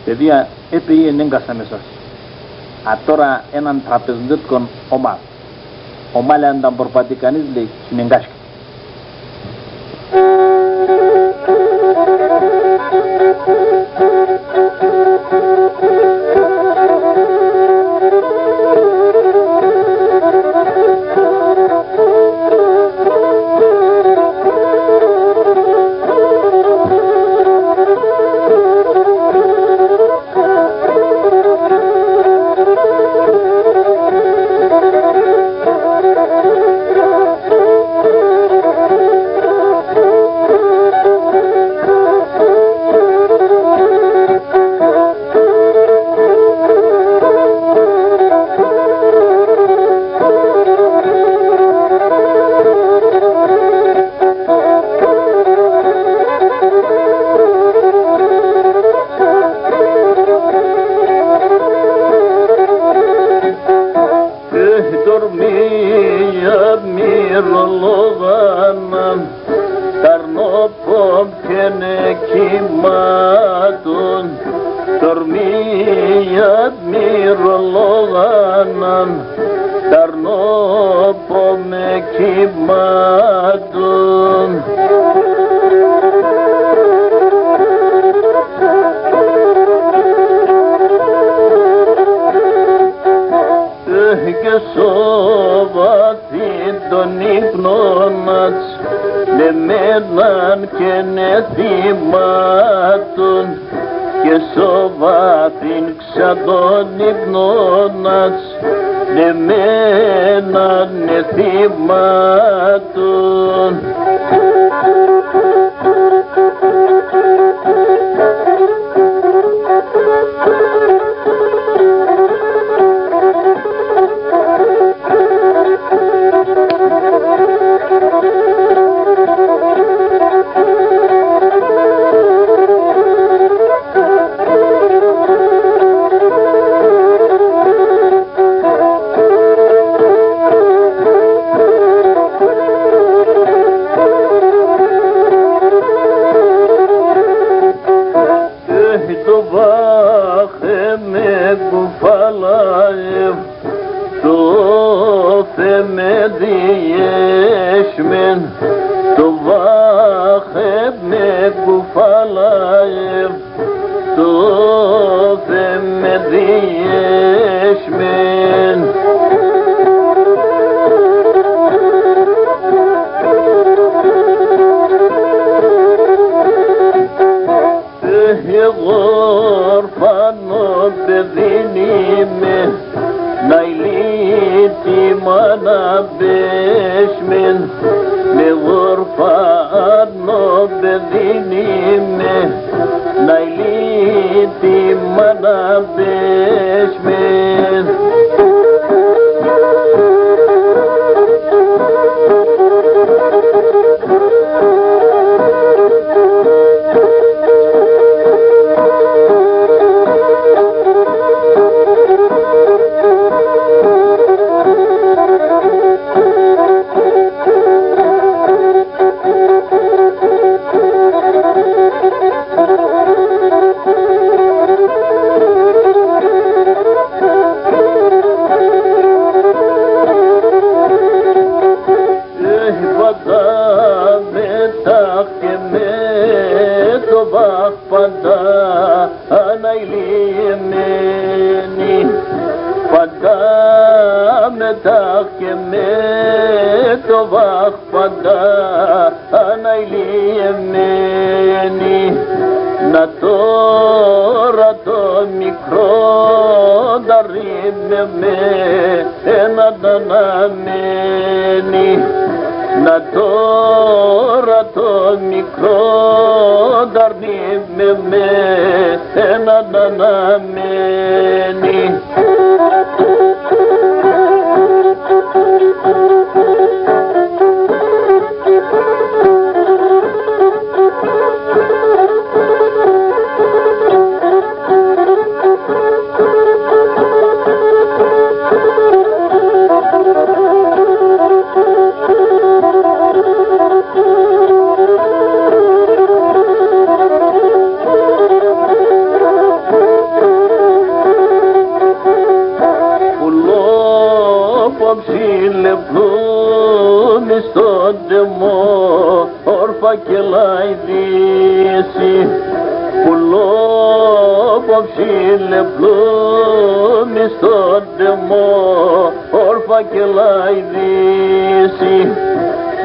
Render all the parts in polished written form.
Παιδιά, έπαιε ενέγκασα μέσα. Α τώρα έναν τραπεζντέτικο ομάδ. Ομάλε αν τα προπατεί κανείς λέει συνεγκάσκει. στον τεμό όρφα και λαϊδίσει πουλόπαυση λεπλούμι στον τεμό όρφα και λαϊδίσει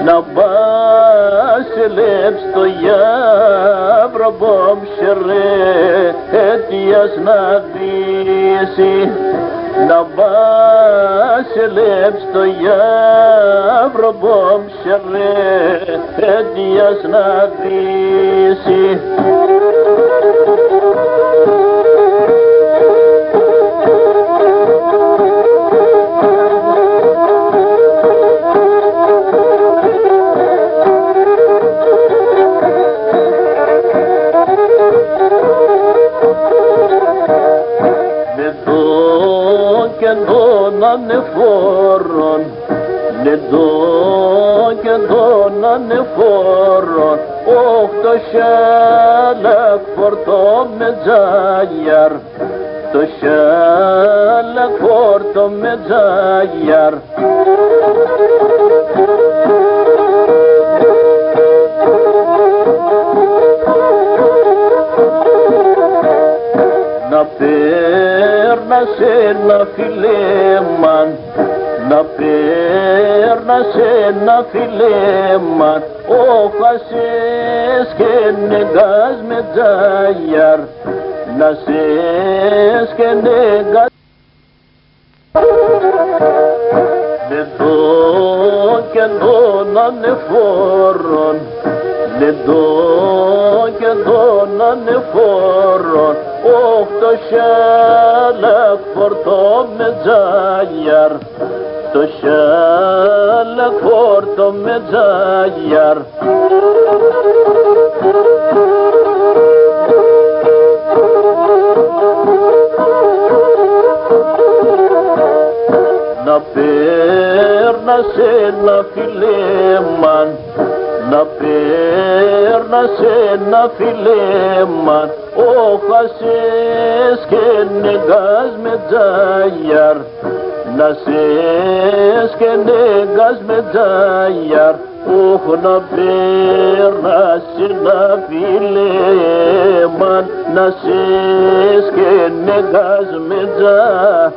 να βασιλεύς το γιάβρο πομψερέ αιτίας να δύσει να βασιλεύς το γιάβρο πομψερέ αιτίας να δύσει ανεφόρον, νετό και τον ανεφόρον, το σέλεκ φορτώ με τζάγιαρ, το σέλεκ φορτώ με τζάγιαρ. Να πέρνας ένα φιλέμαν, να πέρνας ένα φιλέμαν, όχασες και νεγάς με τζάγιαρ, να σες και νεγάς. Νετό και τον ανεφόρον, νετό και τον ανεφόρον, το σέλεκ φορτώ με τζάγιαρ, το σέλεκ φορτώ με τζάγιαρ. Να πέρνας ένα φιλέμαν, να πέρνας ένα φιλέμαν, όχασες και νεγάς με τζάγιαρ, να σες και νεγάς με τζάγιαρ. Να πέρνας ένα φιλέμαν, να σες και νεγάς με τζάγιαρ.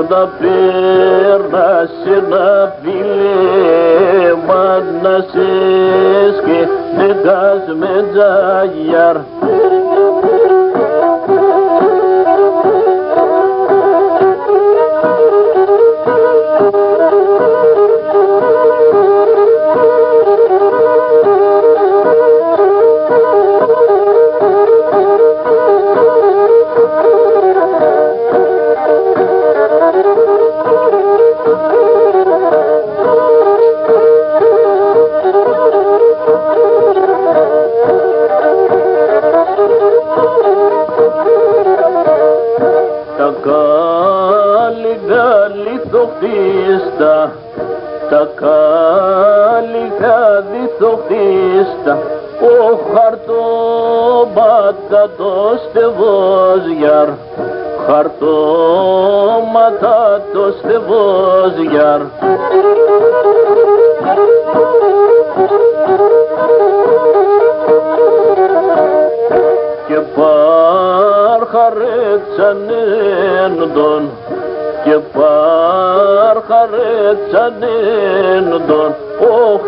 Να πέρνας ένα φιλέμαν, να σες και νεγάς με τζάγιαρ. Τα κάλικα δυθοχτίστα, ο χαρτόματα το στεβόζιαρ, χαρτόματα το στεβόζιαρ. Και παρχαρέτσανέντον, και παρχαρέτσανέντον,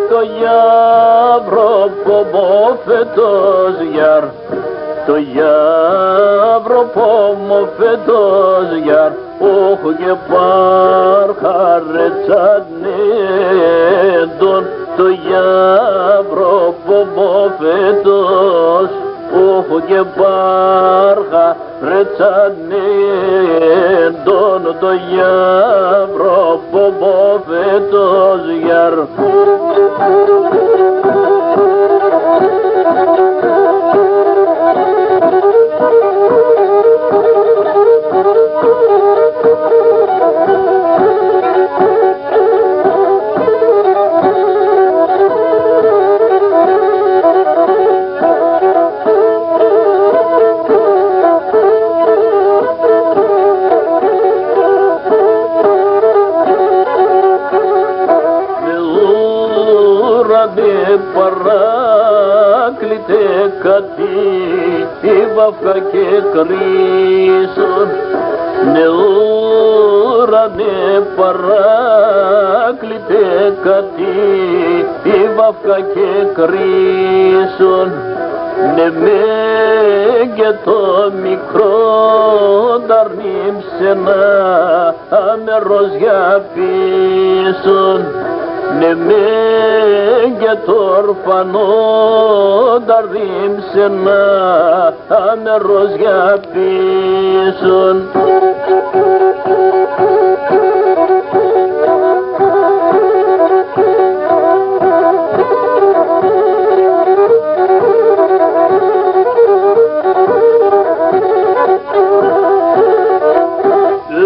το γιάβρο πομοφετός γιαρ, το γιάβρο πομοφετός γιαρ, και παρχαρέτσανέντον, το γιάβρο πομοφετός, και παρχαρέτσανέντον, το γιάβρο πομοφετός γιαρ. παράκλητε κατήβαυκα και κρίσον, ναι ουρανέ παράκλητε κατήβαυκα και κρίσον, ναι και το μικρό ταρνύμσε να αμερός για πίσον, ναι και το ορφανό ταρνύμσε να αμερός για πίσον.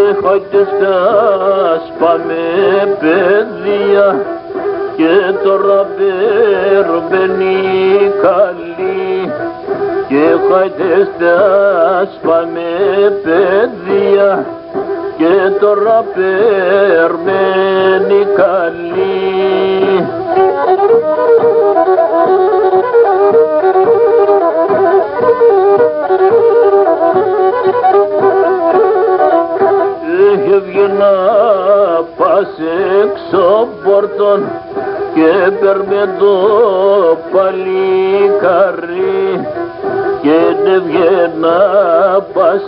Έχατε στα σπάμε παιδιά και τώρα μπαίνει καλή, και έχατε στα σπάμε παιδιά και τώρα μπαίνει καλή. Έβγαινα πας έξω πόρτον και παίρνε το παλικάρι, και έβγαινα πας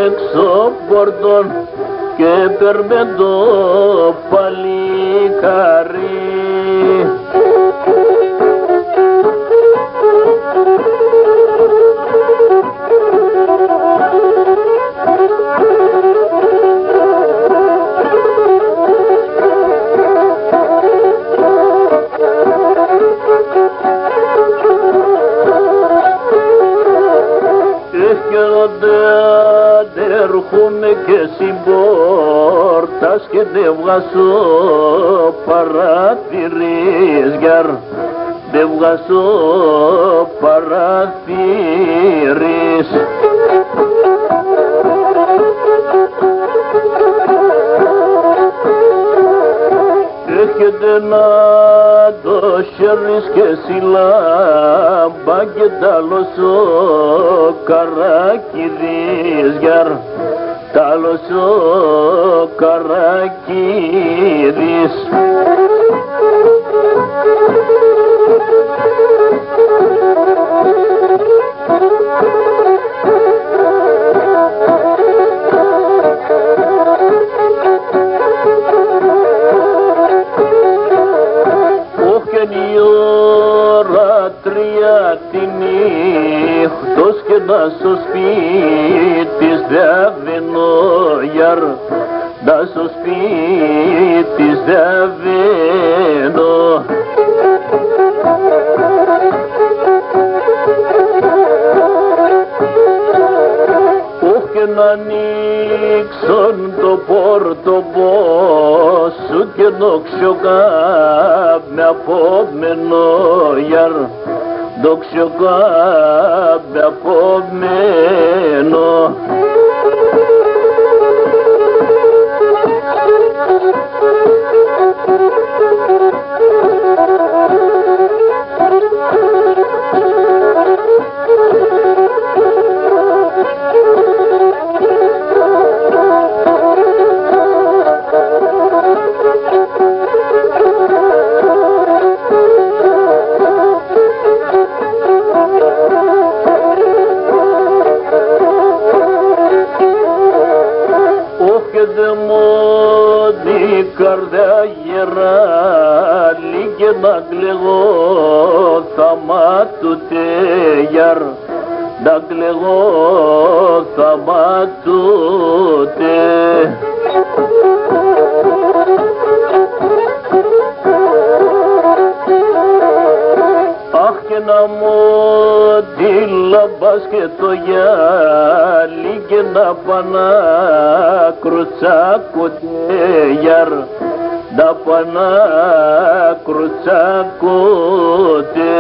έξω πόρτον και παίρνε το παλικάρι. Έρχομαι και συμπόρτας και δε βγάζω παραθυρίες γιαρ, δε βγάζω παραθυρίες. Έχετε να το χέρις και συλλάμπα και τάλος ο καρακίδης γιαρ, τάλος ο καρακίδης. Νύχτος και να στο σπίτης δε βαίνω γιαρ, να στο σπίτης δε βαίνω. Όχι και να ανοίξουν το πόρτοπο σου και νόξιο κάπ' απόμενο γιαρ, δόξιο κάπ' απόμενο. Καρδιά γεράλη και να κλαιγώ θα μάτουτε γιαρ, να κλαιγώ θα μάτουτε. Αχ και να μου τη λαμπάς και το γυάλι και να πανά κρουτσάκωτε γιαρ, να πανά κρουτσάκωτε.